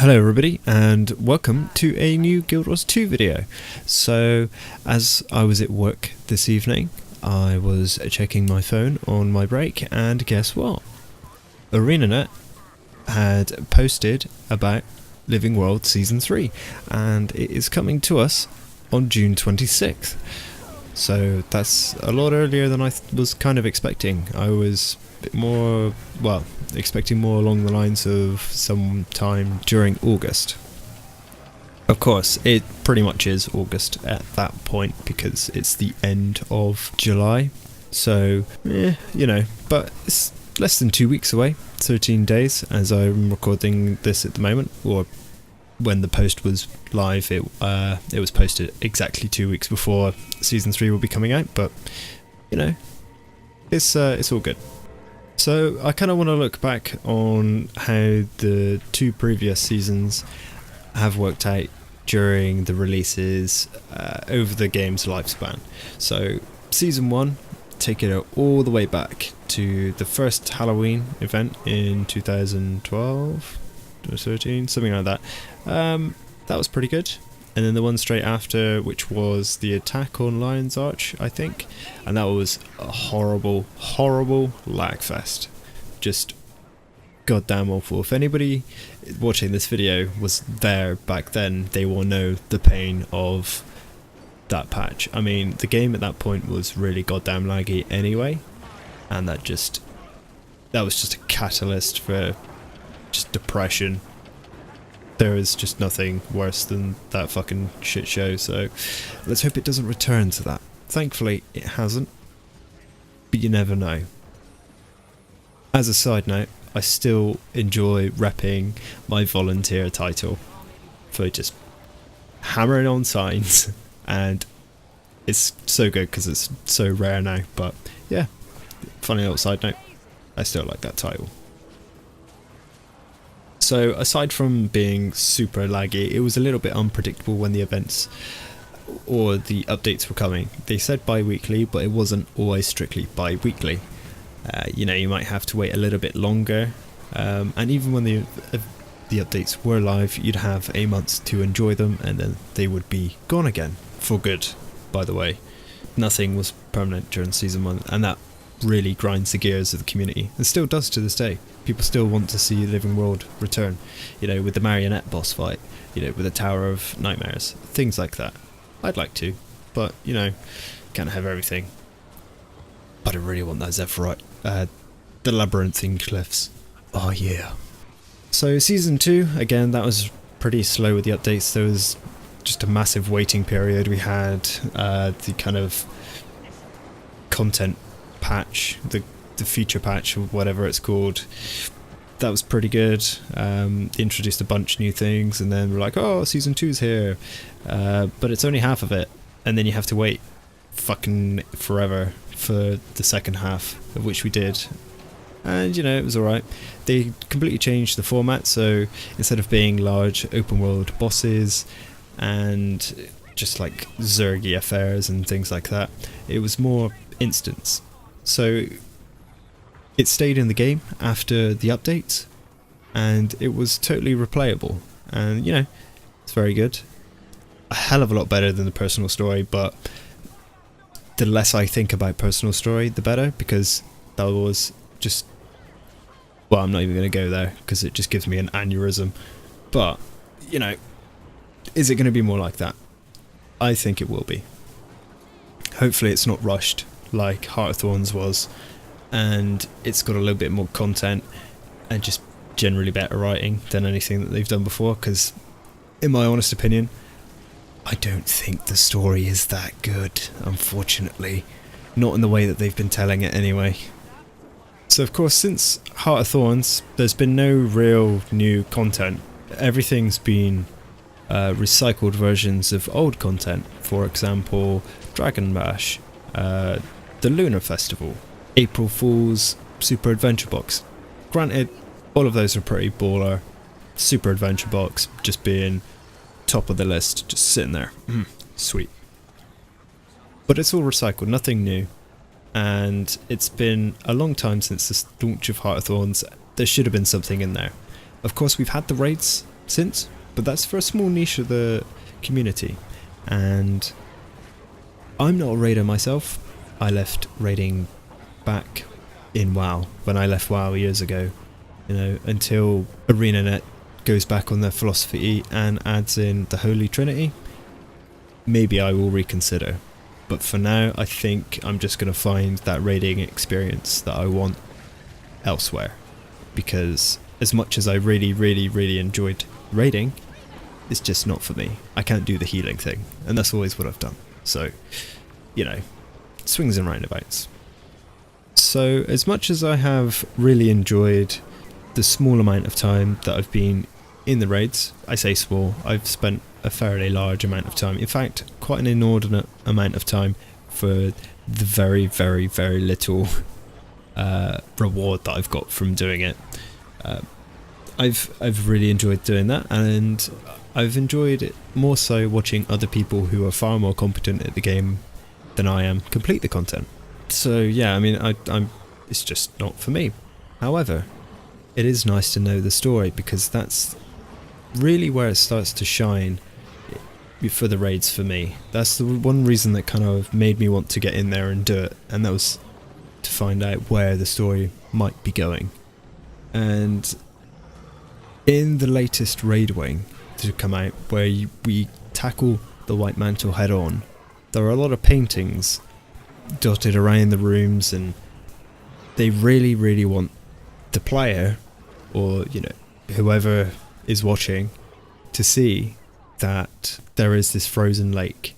Hello everybody and welcome to a new Guild Wars 2 video. So as I was at work this evening, I was checking my phone on my break and guess what? ArenaNet had posted about Living World Season 3 and it is coming to us on June 26th. So that's a lot earlier than I was kind of expecting. I was a bit more, well, expecting more along the lines of some time during August. Of course, it pretty much is August at that point because it's the end of July. So, you know, but it's less than 2 weeks away, 13 days as I'm recording this at the moment, or when the post was live, it was posted exactly 2 weeks before Season 3 will be coming out, but, you know, it's all good. So I kind of want to look back on how the two previous seasons have worked out during the releases over the game's lifespan. So Season 1, take it all the way back to the first Halloween event in 2012 or 13, something like that. That was pretty good. And then the one straight after, which was the attack on Lion's Arch, I think, and that was a horrible, horrible lag fest. Just goddamn awful. If anybody watching this video was there back then, they will know the pain of that patch. I mean, the game at that point was really goddamn laggy anyway, and that was just a catalyst for just depression. There is just nothing worse than that fucking shit show, so let's hope it doesn't return to that. Thankfully, it hasn't, but you never know. As a side note, I still enjoy repping my volunteer title for just hammering on signs, and it's so good because it's so rare now, but yeah, funny little side note, I still like that title. So aside from being super laggy, it was a little bit unpredictable when the events or the updates were coming. They said bi-weekly, but it wasn't always strictly bi-weekly. You know, you might have to wait a little bit longer, and even when the updates were live, you'd have a month to enjoy them, and then they would be gone again for good. By the way, nothing was permanent during Season 1, and that really grinds the gears of the community, and still does to this day. People still want to see Living World return, you know, with the marionette boss fight, you know, with the Tower of Nightmares, things like that. I'd like to, but, you know, can't have everything. But I really want that Zephyrite, the Labyrinthine Cliffs. Oh yeah. So Season 2, again, that was pretty slow with the updates. There was just a massive waiting period. We had the kind of content patch, the feature patch or whatever it's called. That was pretty good. They introduced a bunch of new things, and then we're like, oh, Season 2's here, but it's only half of it, and then you have to wait fucking forever for the second half, of which we did, and you know, it was alright. They completely changed the format, so instead of being large open world bosses and just like Zergy affairs and things like that, it was more instance. So it stayed in the game after the updates, and it was totally replayable, and you know, it's very good. A hell of a lot better than the personal story, but the less I think about personal story, the better, because that was just, well, I'm not even going to go there because it just gives me an aneurysm, but you know, is it going to be more like that? I think it will be. Hopefully it's not rushed like Heart of Thorns was, and it's got a little bit more content and just generally better writing than anything that they've done before, because in my honest opinion, I don't think the story is that good, unfortunately. Not in the way that they've been telling it anyway. So of course, since Heart of Thorns, there's been no real new content. Everything's been recycled versions of old content. For example, Dragon Bash, the Lunar Festival, April Fool's Super Adventure Box. Granted, all of those are pretty baller. Super Adventure Box just being top of the list, just sitting there. Sweet. But it's all recycled, nothing new. And it's been a long time since the launch of Heart of Thorns. There should have been something in there. Of course, we've had the raids since, but that's for a small niche of the community. And I'm not a raider myself. I left raiding back in WoW, when I left WoW years ago, until ArenaNet goes back on their philosophy and adds in the Holy Trinity. Maybe I will reconsider, but for now I think I'm just going to find that raiding experience that I want elsewhere, because as much as I really enjoyed raiding, it's just not for me. I can't do the healing thing, and that's always what I've done. So, swings and roundabouts. So as much as I have really enjoyed the small amount of time that I've been in the raids, I say small, I've spent a fairly large amount of time, in fact quite an inordinate amount of time for the very little reward that I've got from doing it. I've really enjoyed doing that, and I've enjoyed it more so watching other people who are far more competent at the game than I am complete the content. So yeah, I mean, it's just not for me. However, it is nice to know the story, because that's really where it starts to shine for the raids for me. That's the one reason that kind of made me want to get in there and do it, and that was to find out where the story might be going. And in the latest raid wing to come out, where we tackle the White Mantle head on, there are a lot of paintings dotted around the rooms, and they really want the player, or whoever is watching, to see that there is this frozen lake,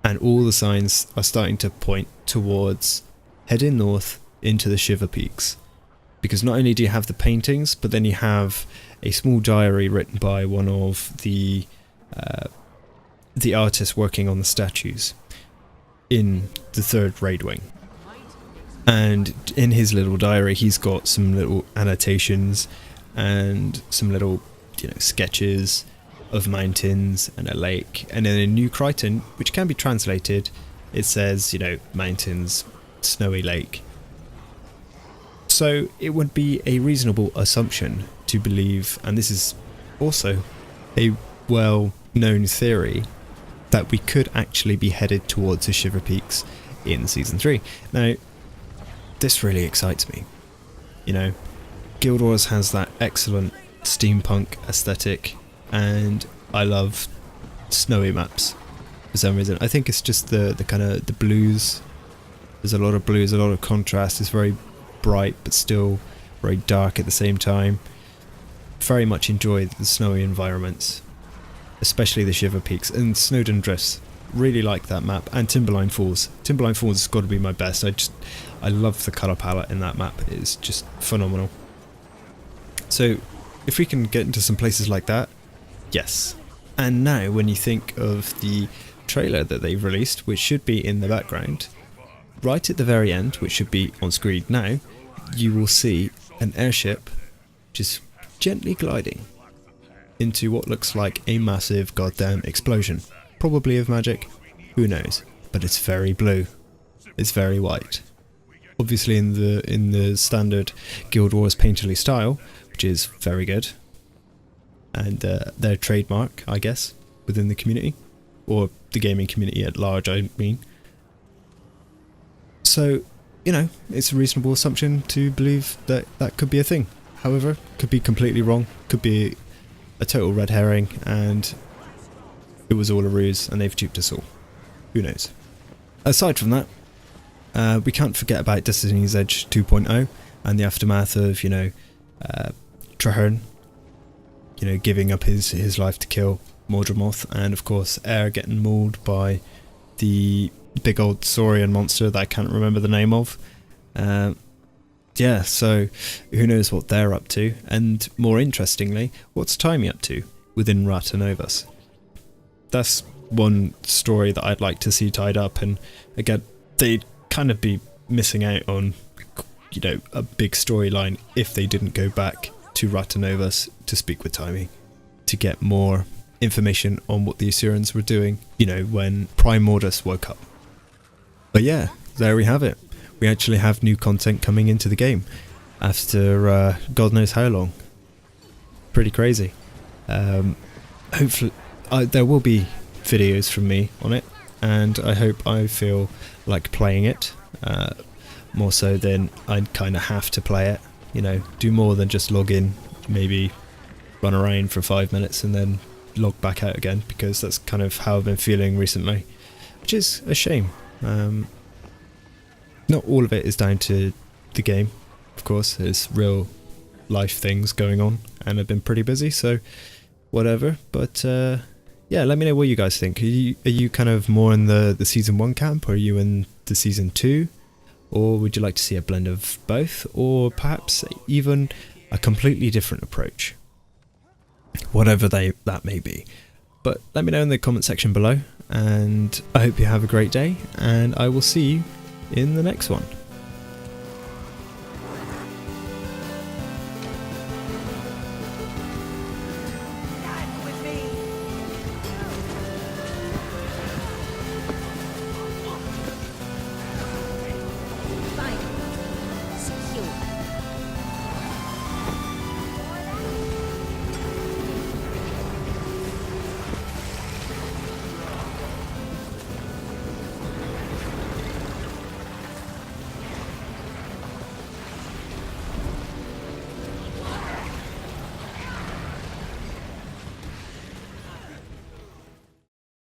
and all the signs are starting to point towards heading north into the Shiver Peaks. Because not only do you have the paintings, but then you have a small diary written by one of the artists working on the statues in the third raid wing. And in his little diary, he's got some little annotations and some little sketches of mountains and a lake. And then in New Crichton, which can be translated, it says mountains, snowy lake. So it would be a reasonable assumption to believe, and this is also a well-known theory, that we could actually be headed towards the Shiver Peaks in Season 3. Now, this really excites me. Guild Wars has that excellent steampunk aesthetic, and I love snowy maps for some reason. I think it's just the kind of the blues. There's a lot of blues, a lot of contrast. It's very bright but still very dark at the same time. Very much enjoy the snowy environments, especially the Shiver Peaks and Snowdon Drifts. Really like that map, and Timberline Falls. Timberline Falls has got to be my best. I love the colour palette in that map. It's just phenomenal. So if we can get into some places like that, yes. And now when you think of the trailer that they've released, which should be in the background, right at the very end, which should be on screen now, you will see an airship just gently gliding into what looks like a massive goddamn explosion. Probably of magic, who knows, but it's very blue, it's very white. Obviously in the standard Guild Wars painterly style, which is very good, and their trademark, I guess, within the community, or the gaming community at large, I mean. So, it's a reasonable assumption to believe that that could be a thing. However, could be completely wrong, could be a total red herring, and it was all a ruse and they've duped us all. Who knows? Aside from that, we can't forget about Destiny's Edge 2.0 and the aftermath of, Traherne, giving up his life to kill Mordramoth, and of course Air getting mauled by the big old Saurian monster that I can't remember the name of. Yeah, so who knows what they're up to, and more interestingly, what's Timey up to within Rata Novus? That's one story that I'd like to see tied up, and again, they'd kind of be missing out on, a big storyline if they didn't go back to Rata Novus to speak with Timey, to get more information on what the Assyrians were doing, when Prime Mordus woke up. But yeah, there we have it. We actually have new content coming into the game after God knows how long. Pretty crazy. Hopefully there will be videos from me on it, and I hope I feel like playing it more so than I kind of have to play it. You know, do more than just log in, maybe run around for 5 minutes and then log back out again, because that's kind of how I've been feeling recently, which is a shame. Not all of it is down to the game, of course. There's real life things going on, and I've been pretty busy, so whatever. But yeah, let me know what you guys think. Are you kind of more in the season 1 camp, or are you in the season 2, or would you like to see a blend of both, or perhaps even a completely different approach, whatever that may be? But let me know in the comment section below, and I hope you have a great day, and I will see you in the next one.